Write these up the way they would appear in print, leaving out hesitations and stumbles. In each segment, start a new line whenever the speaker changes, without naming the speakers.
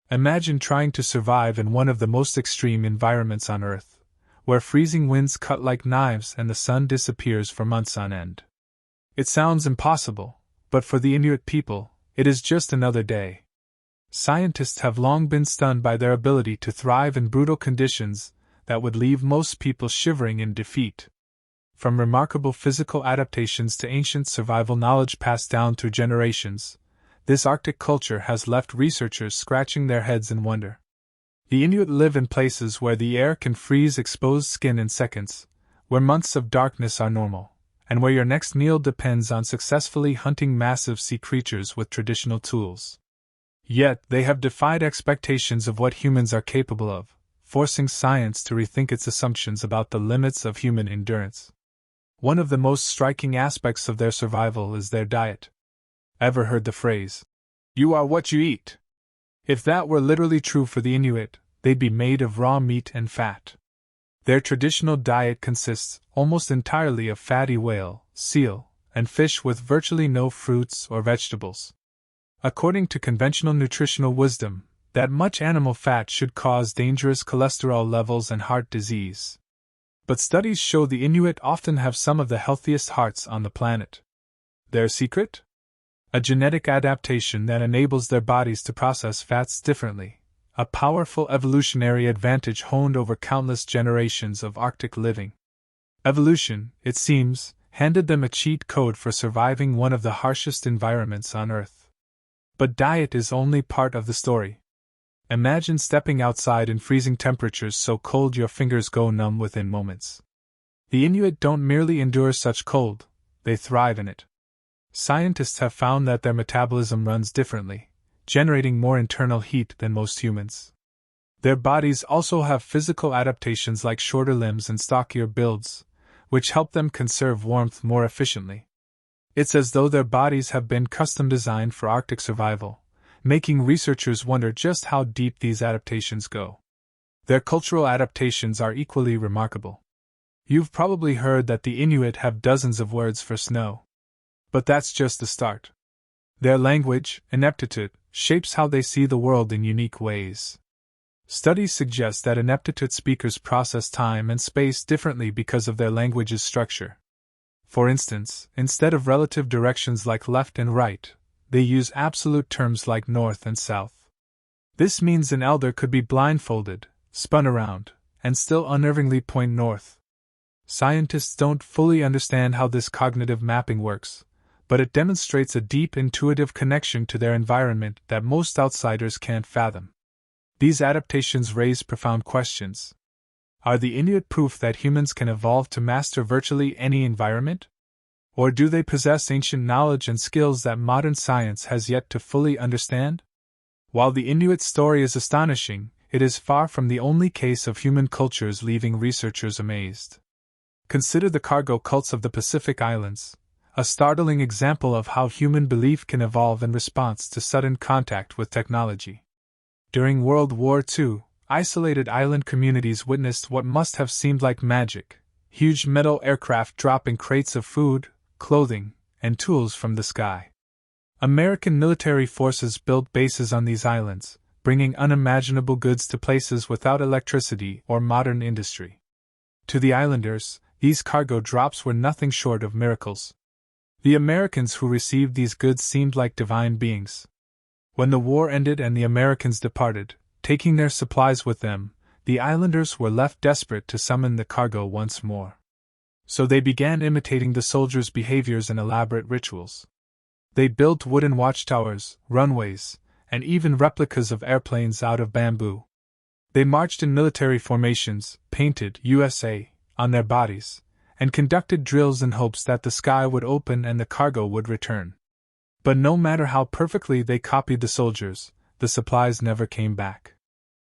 Imagine trying to survive in one of the most extreme environments on Earth, where freezing winds cut like knives and the sun disappears for months on end. It sounds impossible, but for the Inuit people, it is just another day. Scientists have long been stunned by their ability to thrive in brutal conditions that would leave most people shivering in defeat. From remarkable physical adaptations to ancient survival knowledge passed down through generations, this Arctic culture has left researchers scratching their heads in wonder. The Inuit live in places where the air can freeze exposed skin in seconds, where months of darkness are normal, and where your next meal depends on successfully hunting massive sea creatures with traditional tools. Yet they have defied expectations of what humans are capable of, forcing science to rethink its assumptions about the limits of human endurance. One of the most striking aspects of their survival is their diet. Ever heard the phrase, "You are what you eat"? If that were literally true for the Inuit, they'd be made of raw meat and fat. Their traditional diet consists almost entirely of fatty whale, seal, and fish with virtually no fruits or vegetables. According to conventional nutritional wisdom, that much animal fat should cause dangerous cholesterol levels and heart disease. But studies show the Inuit often have some of the healthiest hearts on the planet. Their secret? A genetic adaptation that enables their bodies to process fats differently, a powerful evolutionary advantage honed over countless generations of Arctic living. Evolution, it seems, handed them a cheat code for surviving one of the harshest environments on Earth. But diet is only part of the story. Imagine stepping outside in freezing temperatures so cold your fingers go numb within moments. The Inuit don't merely endure such cold, they thrive in it. Scientists have found that their metabolism runs differently, generating more internal heat than most humans. Their bodies also have physical adaptations like shorter limbs and stockier builds, which help them conserve warmth more efficiently. It's as though their bodies have been custom designed for Arctic survival, making researchers wonder just how deep these adaptations go. Their cultural adaptations are equally remarkable. You've probably heard that the Inuit have dozens of words for snow. But that's just the start. Their language, ineptitude, shapes how they see the world in unique ways. Studies suggest that ineptitude speakers process time and space differently because of their language's structure. For instance, instead of relative directions like left and right, they use absolute terms like north and south. This means an elder could be blindfolded, spun around, and still unnervingly point north. Scientists don't fully understand how this cognitive mapping works, but it demonstrates a deep intuitive connection to their environment that most outsiders can't fathom. These adaptations raise profound questions. Are the Inuit proof that humans can evolve to master virtually any environment? Or do they possess ancient knowledge and skills that modern science has yet to fully understand? While the Inuit story is astonishing, it is far from the only case of human cultures leaving researchers amazed. Consider the cargo cults of the Pacific Islands, a startling example of how human belief can evolve in response to sudden contact with technology. During World War II, isolated island communities witnessed what must have seemed like magic: huge metal aircraft dropping crates of food, clothing, and tools from the sky. American military forces built bases on these islands, bringing unimaginable goods to places without electricity or modern industry. To the islanders, these cargo drops were nothing short of miracles. The Americans who received these goods seemed like divine beings. When the war ended and the Americans departed, taking their supplies with them, the islanders were left desperate to summon the cargo once more. So they began imitating the soldiers' behaviors and elaborate rituals. They built wooden watchtowers, runways, and even replicas of airplanes out of bamboo. They marched in military formations, painted USA on their bodies, and conducted drills in hopes that the sky would open and the cargo would return. But no matter how perfectly they copied the soldiers, the supplies never came back.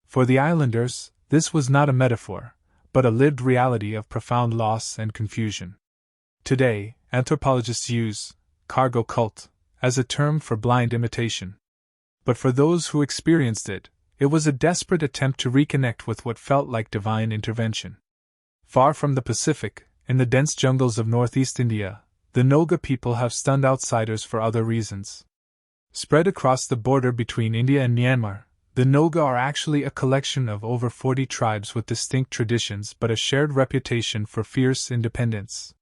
For the islanders, this was not a metaphor, but a lived reality of profound loss and confusion. Today, anthropologists use cargo cult as a term for blind imitation. But for those who experienced it, it was a desperate attempt to reconnect with what felt like divine intervention. Far from the Pacific, in the dense jungles of northeast India, the Noga people have stunned outsiders for other reasons. Spread across the border between India and Myanmar, The Noga are actually a collection of over 40 tribes with distinct traditions but a shared reputation for fierce independence.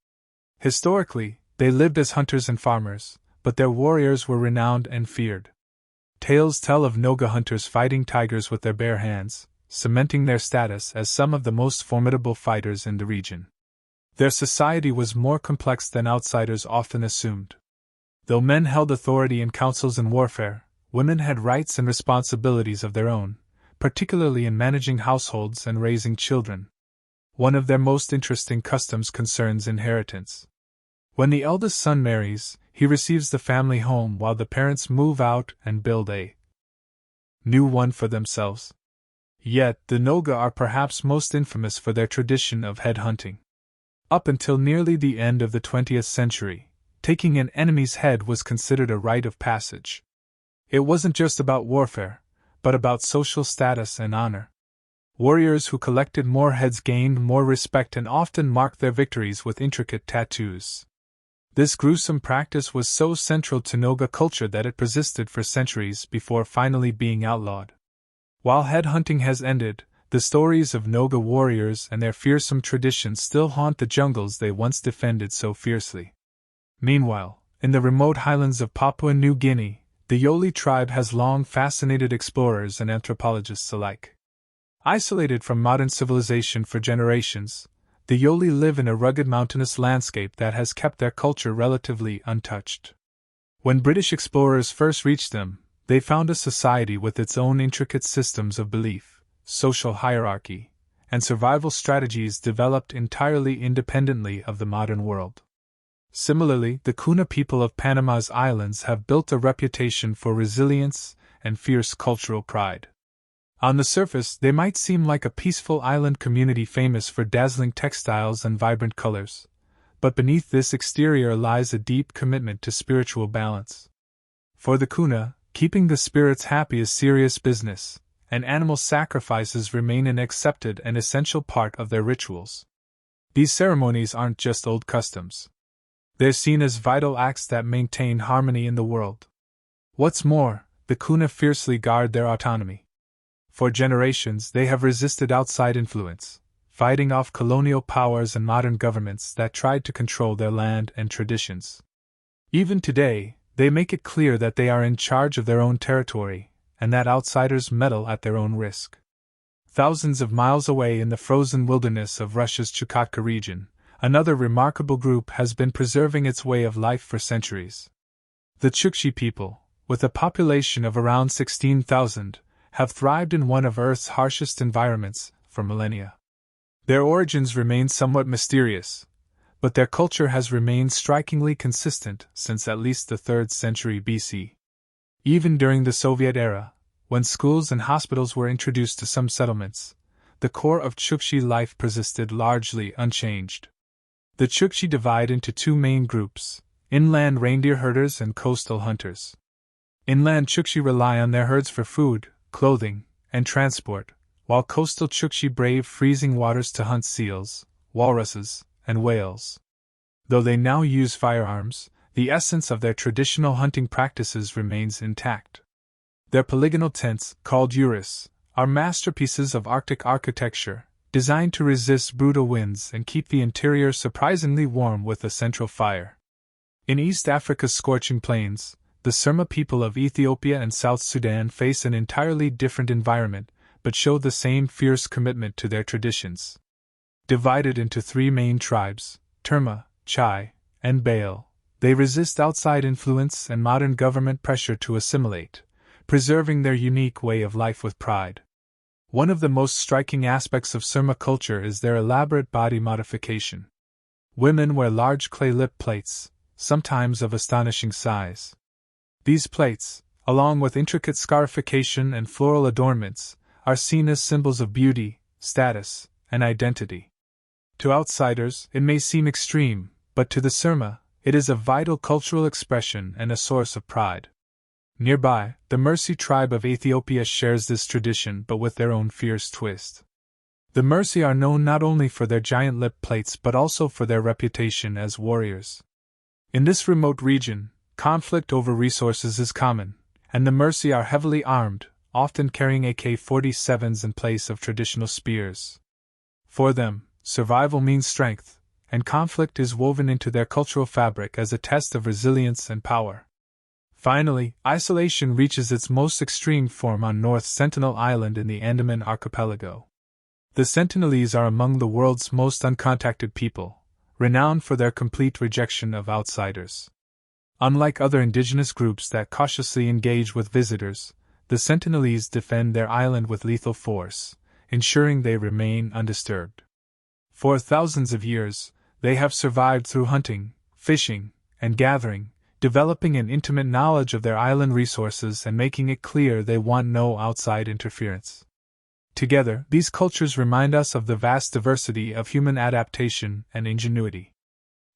Historically, they lived as hunters and farmers, but their warriors were renowned and feared. Tales tell of Noga hunters fighting tigers with their bare hands, cementing their status as some of the most formidable fighters in the region. Their society was more complex than outsiders often assumed. Though men held authority in councils and warfare, women had rights and responsibilities of their own, particularly in managing households and raising children. One of their most interesting customs concerns inheritance. When the eldest son marries, he receives the family home while the parents move out and build a new one for themselves. Yet, the Noga are perhaps most infamous for their tradition of head hunting. Up until nearly the end of the 20th century, taking an enemy's head was considered a rite of passage. It wasn't just about warfare, but about social status and honor. Warriors who collected more heads gained more respect and often marked their victories with intricate tattoos. This gruesome practice was so central to Noga culture that it persisted for centuries before finally being outlawed. While head hunting has ended, the stories of Noga warriors and their fearsome traditions still haunt the jungles they once defended so fiercely. Meanwhile, in the remote highlands of Papua New Guinea, the Yoli tribe has long fascinated explorers and anthropologists alike. Isolated from modern civilization for generations, the Yoli live in a rugged mountainous landscape that has kept their culture relatively untouched. When British explorers first reached them, they found a society with its own intricate systems of belief, social hierarchy, and survival strategies developed entirely independently of the modern world. Similarly, the Kuna people of Panama's islands have built a reputation for resilience and fierce cultural pride. On the surface, they might seem like a peaceful island community famous for dazzling textiles and vibrant colors, but beneath this exterior lies a deep commitment to spiritual balance. For the Kuna, keeping the spirits happy is serious business, and animal sacrifices remain an accepted and essential part of their rituals. These ceremonies aren't just old customs. They're seen as vital acts that maintain harmony in the world. What's more, the Kuna fiercely guard their autonomy. For generations, they have resisted outside influence, fighting off colonial powers and modern governments that tried to control their land and traditions. Even today, they make it clear that they are in charge of their own territory, and that outsiders meddle at their own risk. Thousands of miles away in the frozen wilderness of Russia's Chukotka region, another remarkable group has been preserving its way of life for centuries. The Chukchi people, with a population of around 16,000, have thrived in one of Earth's harshest environments for millennia. Their origins remain somewhat mysterious, but their culture has remained strikingly consistent since at least the 3rd century BC. Even during the Soviet era, when schools and hospitals were introduced to some settlements, the core of Chukchi life persisted largely unchanged. The Chukchi divide into two main groups: inland reindeer herders and coastal hunters. Inland Chukchi rely on their herds for food, clothing, and transport, while coastal Chukchi brave freezing waters to hunt seals, walruses, and whales. Though they now use firearms, the essence of their traditional hunting practices remains intact. Their polygonal tents, called uris, are masterpieces of Arctic architecture, designed to resist brutal winds and keep the interior surprisingly warm with a central fire. In East Africa's scorching plains, the Surma people of Ethiopia and South Sudan face an entirely different environment, but show the same fierce commitment to their traditions. Divided into three main tribes, Terma, Chai, and Bale, they resist outside influence and modern government pressure to assimilate, preserving their unique way of life with pride. One of the most striking aspects of Surma culture is their elaborate body modification. Women wear large clay lip plates, sometimes of astonishing size. These plates, along with intricate scarification and floral adornments, are seen as symbols of beauty, status, and identity. To outsiders, it may seem extreme, but to the Surma, it is a vital cultural expression and a source of pride. Nearby, the Mercy tribe of Ethiopia shares this tradition but with their own fierce twist. The Mercy are known not only for their giant lip plates but also for their reputation as warriors. In this remote region, conflict over resources is common, and the Mercy are heavily armed, often carrying AK-47s in place of traditional spears. For them, survival means strength, and conflict is woven into their cultural fabric as a test of resilience and power. Finally, isolation reaches its most extreme form on North Sentinel Island in the Andaman Archipelago. The Sentinelese are among the world's most uncontacted people, renowned for their complete rejection of outsiders. Unlike other indigenous groups that cautiously engage with visitors, the Sentinelese defend their island with lethal force, ensuring they remain undisturbed. For thousands of years, they have survived through hunting, fishing, and gathering, developing an intimate knowledge of their island resources and making it clear they want no outside interference. Together, these cultures remind us of the vast diversity of human adaptation and ingenuity.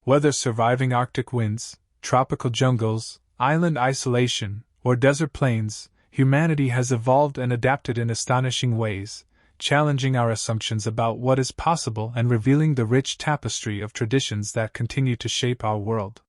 Whether surviving Arctic winds, tropical jungles, island isolation, or desert plains, humanity has evolved and adapted in astonishing ways, challenging our assumptions about what is possible and revealing the rich tapestry of traditions that continue to shape our world.